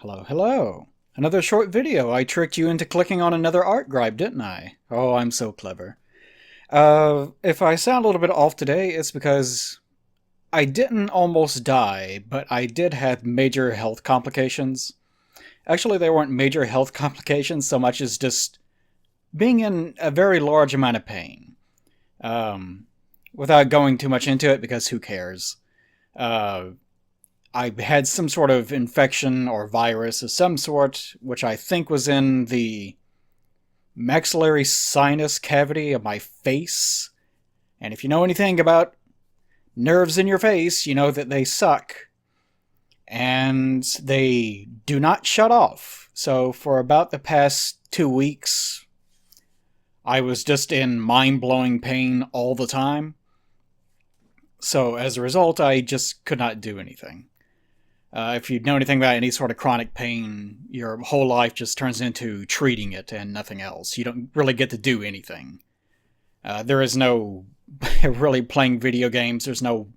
Hello, hello. Another short video. I tricked you into clicking on another art Gripe, didn't I? Oh, I'm so clever. If I sound a little bit off today, it's because I didn't almost die, but I did have major health complications. Actually, they weren't major health complications so much as just being in a very large amount of pain. Um, Without going too much into it, because who cares? Uh, I had some sort of infection or virus of some sort, which I think was in the maxillary sinus cavity of my face. And if you know anything about nerves in your face, you know that they suck. And they do not shut off. So for about the past 2 weeks, I was just in mind-blowing pain all the time. So as a result, I just could not do anything. If you know anything about any sort of chronic pain, your whole life just turns into treating it and nothing else. You don't really get to do anything. There is no really playing video games. There's no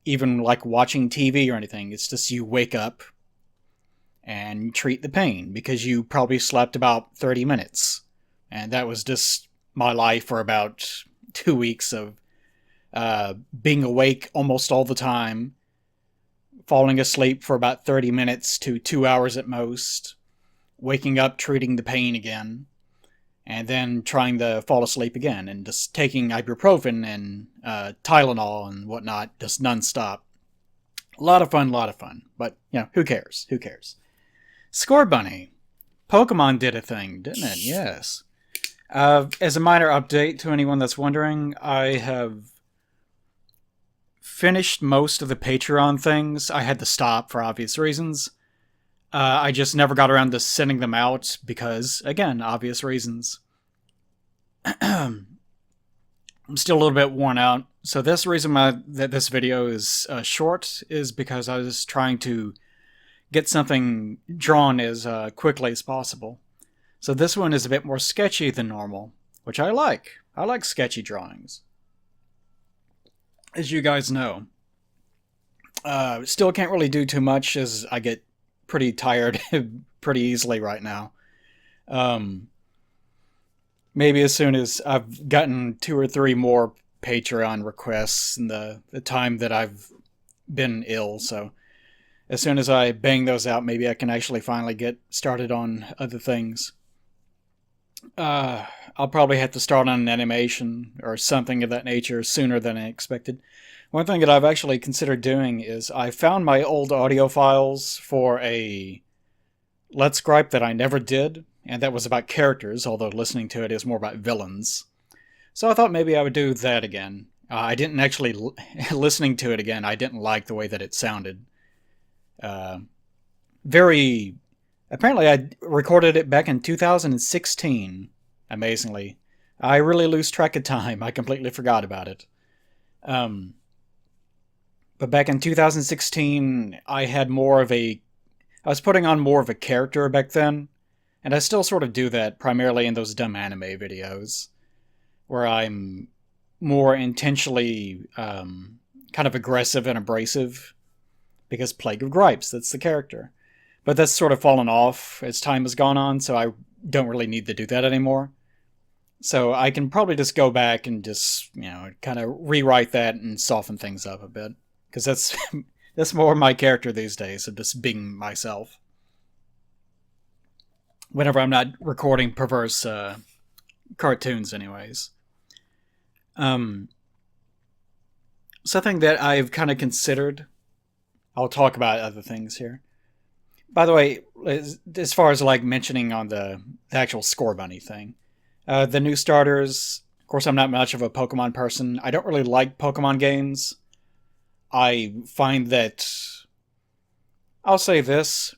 even like watching TV or anything. It's just you wake up and treat the pain because you probably slept about 30 minutes. And that was just my life for about 2 weeks of being awake almost all the time, falling asleep for about 30 minutes to 2 hours at most, waking up, treating the pain again, and then trying to fall asleep again, and just taking ibuprofen and Tylenol and whatnot, just nonstop. A lot of fun, but, who cares? Who cares? Scorbunny. Pokemon did a thing, didn't it? Yes. As a minor update to anyone that's wondering, I have finished most of the Patreon things. I had to stop for obvious reasons. I just never got around to sending them out because, again, obvious reasons. I'm still a little bit worn out. So this reason that this video is short is because I was trying to get something drawn as quickly as possible. So this one is a bit more sketchy than normal, which I like. I like sketchy drawings, as you guys know. Still can't really do too much as I get pretty tired pretty easily right now. Maybe as soon as I've gotten 2 or 3 more Patreon requests in the time that I've been ill, so as soon as I bang those out, maybe I can actually finally get started on other things. I'll probably have to start on an animation or something of that nature sooner than I expected. One thing that I've actually considered doing is I found my old audio files for a Let's Gripe that I never did, and that was about characters, although listening to it is more about villains. So I thought maybe I would do that again. I didn't actually, listening to it again, I didn't like the way that it sounded. Apparently I recorded it back in 2016, amazingly. I really lose track of time. I completely forgot about it. But back in 2016, I was putting on more of a character back then, and I still sort of do that primarily in those dumb anime videos, where I'm more intentionally kind of aggressive and abrasive, because Plague of Gripes, that's the character. But that's sort of fallen off as time has gone on, so I don't really need to do that anymore. So I can probably just go back and just, kind of rewrite that and soften things up a bit. Because that's more my character these days, of just being myself. Whenever I'm not recording perverse cartoons anyways. Something that I've kind of considered, I'll talk about other things here. By the way, as far as like mentioning on the actual Scorbunny thing, the new starters, of course I'm not much of a Pokemon person. I don't really like Pokemon games. I find that, I'll say this,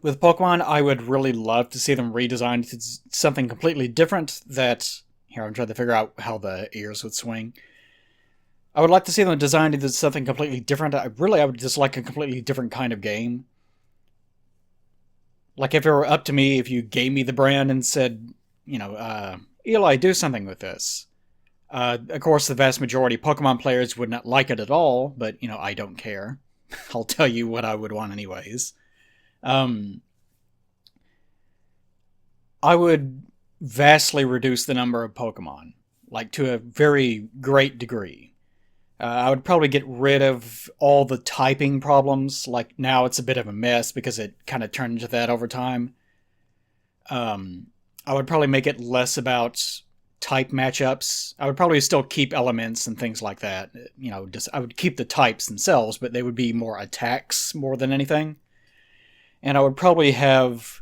with Pokemon I would really love to see them redesigned to something completely different that, here I'm trying to figure out how the ears would swing. I would like to see them designed into something completely different. I would just like a completely different kind of game. Like, if it were up to me, if you gave me the brand and said, Eli, do something with this. Of course, the vast majority of Pokemon players would not like it at all, but, I don't care. I'll tell you what I would want anyways. Um, I would vastly reduce the number of Pokemon, like to a very great degree. I would probably get rid of all the typing problems. Like now it's a bit of a mess because it kind of turned into that over time. Um, I would probably make it less about type matchups. I would probably still keep elements and things like that. You know, just I would keep the types themselves, but they would be more attacks more than anything. And I would probably have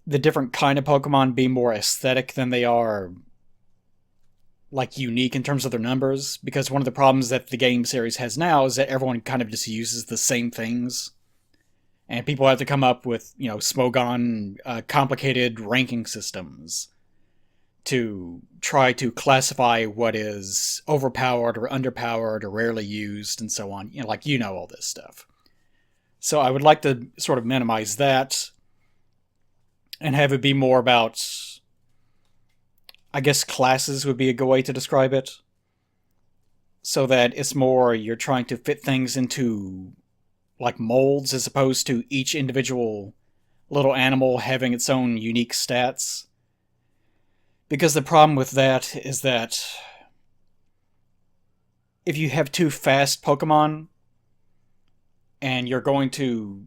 the different kind of Pokemon be more aesthetic than they are like unique in terms of their numbers, because one of the problems that the game series has now is that everyone kind of just uses the same things, and people have to come up with, you know, Smogon complicated ranking systems to try to classify what is overpowered or underpowered or rarely used and so on. You know, like, you know, all this stuff. So I would like to sort of minimize that and have it be more about, I guess, classes would be a good way to describe it. So that it's more you're trying to fit things into like molds as opposed to each individual little animal having its own unique stats. Because the problem with that is that if you have two fast Pokemon and you're going to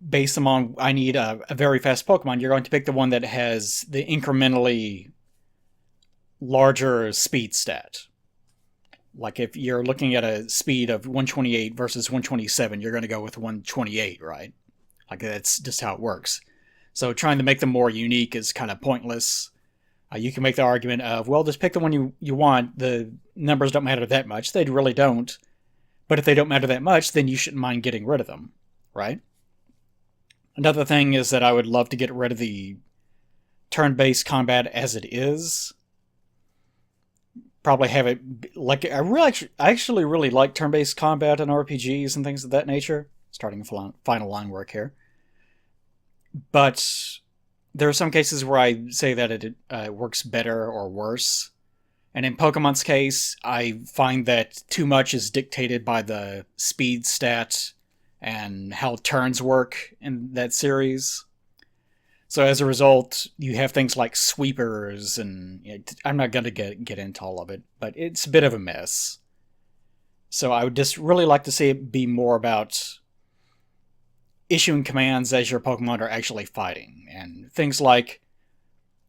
base them on, I need a very fast Pokemon, you're going to pick the one that has the incrementally larger speed stat. Like if you're looking at a speed of 128 versus 127, you're going to go with 128, right? Like that's just how it works. So trying to make them more unique is kind of pointless. You can make the argument of, well, just pick the one you want. The numbers don't matter that much. They really don't. But if they don't matter that much, then you shouldn't mind getting rid of them, right? Another thing is that I would love to get rid of the turn-based combat as it is. Probably have it like I actually really like turn-based combat in RPGs and things of that nature. Starting final line work here, but there are some cases where I say that it works better or worse. And in Pokemon's case, I find that too much is dictated by the speed stat and how turns work in that series. So as a result, you have things like sweepers, and you know, I'm not going to get into all of it, but it's a bit of a mess. So I would just really like to see it be more about issuing commands as your Pokemon are actually fighting, and things like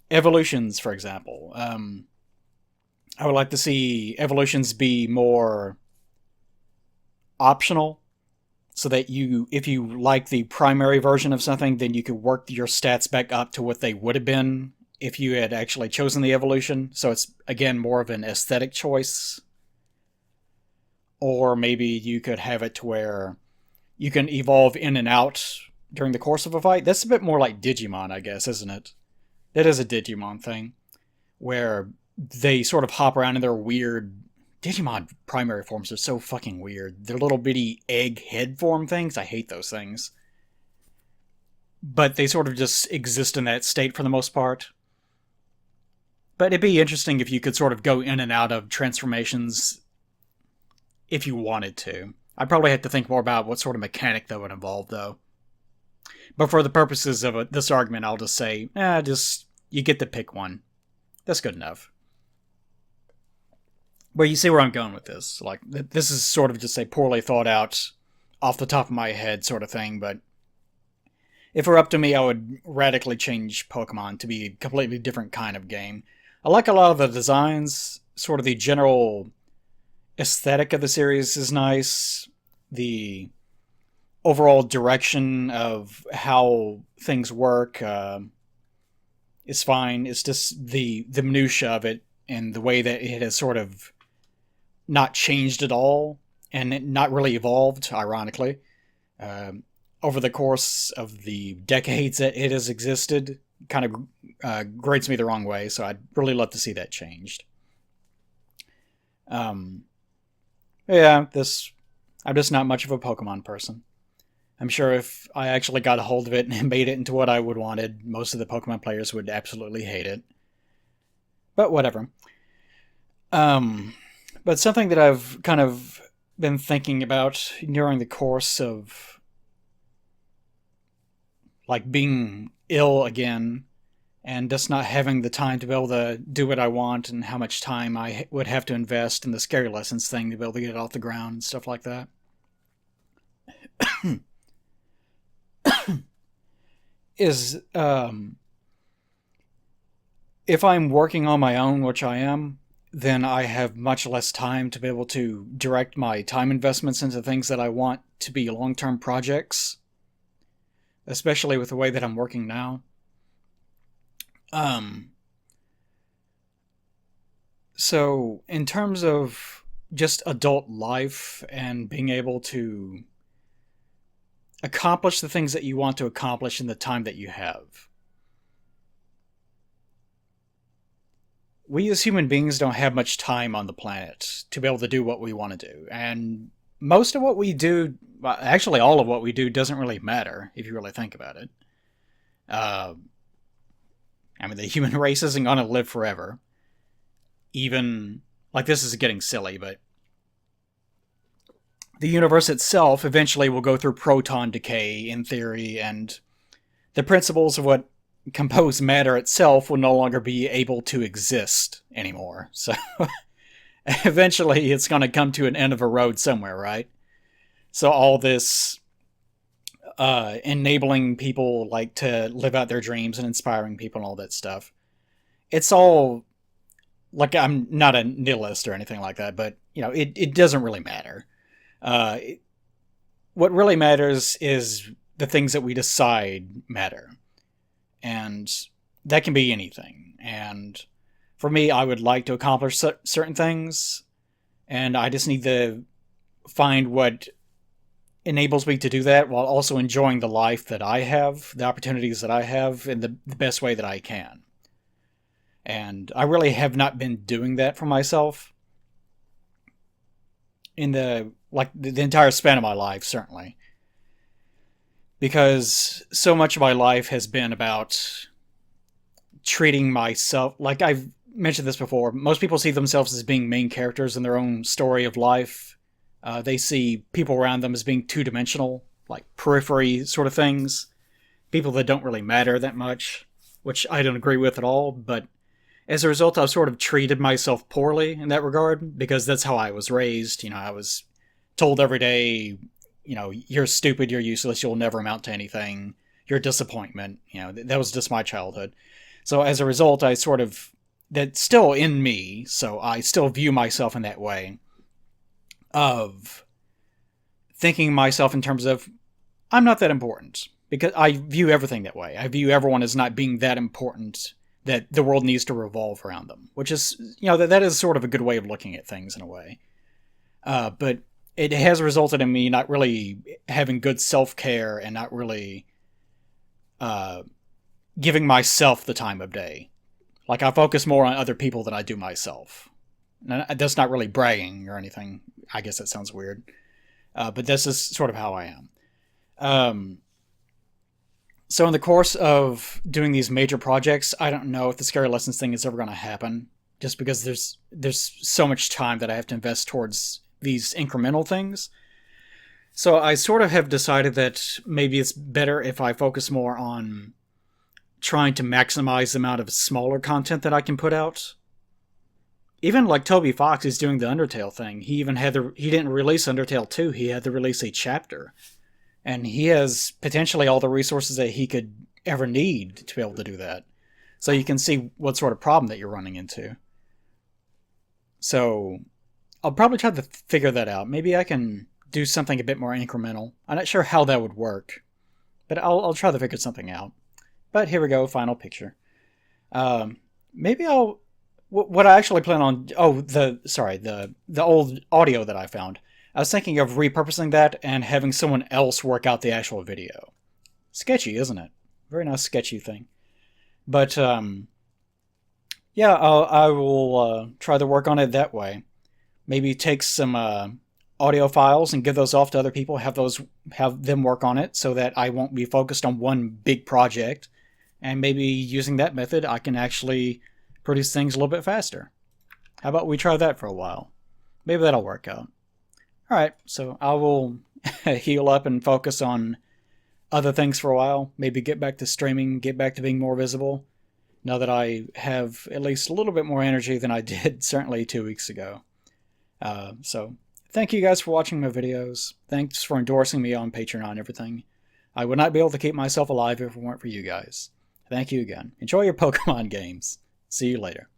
evolutions, for example. I would like to see evolutions be more optional, so that you, if you like the primary version of something, then you could work your stats back up to what they would have been if you had actually chosen the evolution. So it's, again, more of an aesthetic choice. Or maybe you could have it to where you can evolve in and out during the course of a fight. That's a bit more like Digimon, I guess, isn't it? That is a Digimon thing, where they sort of hop around in their weird... Digimon primary forms are so fucking weird. They're little bitty egg head form things. I hate those things. But they sort of just exist in that state for the most part. But it'd be interesting if you could sort of go in and out of transformations if you wanted to. I'd probably have to think more about what sort of mechanic that would involve, though. But for the purposes of this argument, I'll just say, just you get to pick one. That's good enough. But you see where I'm going with this. Like, this is sort of just a poorly thought out, off the top of my head sort of thing, but if it were up to me, I would radically change Pokemon to be a completely different kind of game. I like a lot of the designs, sort of the general aesthetic of the series is nice. The overall direction of how things work is fine. It's just the minutia of it and the way that it has sort of not changed at all and not really evolved, ironically, over the course of the decades that it has existed. Kind of grates me the wrong way, so I'd really love to see that changed. Yeah, I'm just not much of a Pokemon person. I'm sure if I actually got a hold of it and made it into what I would wanted, most of the Pokemon players would absolutely hate it. But whatever. But something that I've kind of been thinking about during the course of like being ill again and just not having the time to be able to do what I want, and how much time I would have to invest in the scary lessons thing to be able to get it off the ground and stuff like that. Is if I'm working on my own, which I am, then I have much less time to be able to direct my time investments into things that I want to be long-term projects, especially with the way that I'm working now. Um, so in terms of just adult life and being able to accomplish the things that you want to accomplish in the time that you have, we as human beings don't have much time on the planet to be able to do what we want to do. And most of what we do, well, actually all of what we do, doesn't really matter if you really think about it. Uh, I mean, the human race isn't going to live forever. Even, like, this is getting silly, but the universe itself eventually will go through proton decay, in theory, and the principles of what compose matter itself will no longer be able to exist anymore. So eventually it's going to come to an end of a road somewhere, right? So all this enabling people like to live out their dreams and inspiring people and all that stuff, it's all, like, I'm not a nihilist or anything like that, but it doesn't really matter. Uh, what really matters is the things that we decide matter. And that can be anything. And for me, I would like to accomplish certain things, and I just need to find what enables me to do that while also enjoying the life that I have, the opportunities that I have, in the best way that I can. And I really have not been doing that for myself in the entire span of my life, certainly. Because so much of my life has been about treating myself, like I've mentioned this before, most people see themselves as being main characters in their own story of life. They see people around them as being two-dimensional, like periphery sort of things, people that don't really matter that much, which I don't agree with at all. But as a result, I've sort of treated myself poorly in that regard, because that's how I was raised. I was told every day, you're stupid, you're useless, you'll never amount to anything, you're a disappointment. That was just my childhood. So as a result, that's still in me, so I still view myself in that way, of thinking myself in terms of, I'm not that important, because I view everything that way. I view everyone as not being that important that the world needs to revolve around them, which is, that is sort of a good way of looking at things in a way. But it has resulted in me not really having good self-care and not really giving myself the time of day. Like, I focus more on other people than I do myself. And that's not really bragging or anything. I guess that sounds weird. But this is sort of how I am. So in the course of doing these major projects, I don't know if the scary lessons thing is ever going to happen, just because there's so much time that I have to invest towards these incremental things. So I sort of have decided that maybe it's better if I focus more on trying to maximize the amount of smaller content that I can put out. Even like Toby Fox is doing the Undertale thing. He didn't release Undertale 2, he had to release a chapter. And he has potentially all the resources that he could ever need to be able to do that. So you can see what sort of problem that you're running into. So I'll probably try to figure that out. Maybe I can do something a bit more incremental. I'm not sure how that would work, but I'll try to figure something out. But here we go, final picture. Maybe what I actually plan on... Oh, the old audio that I found. I was thinking of repurposing that and having someone else work out the actual video. Sketchy, isn't it? Very nice sketchy thing. But, yeah, I will try to work on it that way. Maybe take some audio files and give those off to other people, have them work on it, so that I won't be focused on one big project. And maybe using that method, I can actually produce things a little bit faster. How about we try that for a while? Maybe that'll work out. Alright, so I will heal up and focus on other things for a while. Maybe get back to streaming, get back to being more visible. Now that I have at least a little bit more energy than I did certainly 2 weeks ago. So thank you guys for watching my videos. Thanks for endorsing me on Patreon and everything. I would not be able to keep myself alive if it weren't for you guys. Thank you again. Enjoy your Pokemon games. See you later.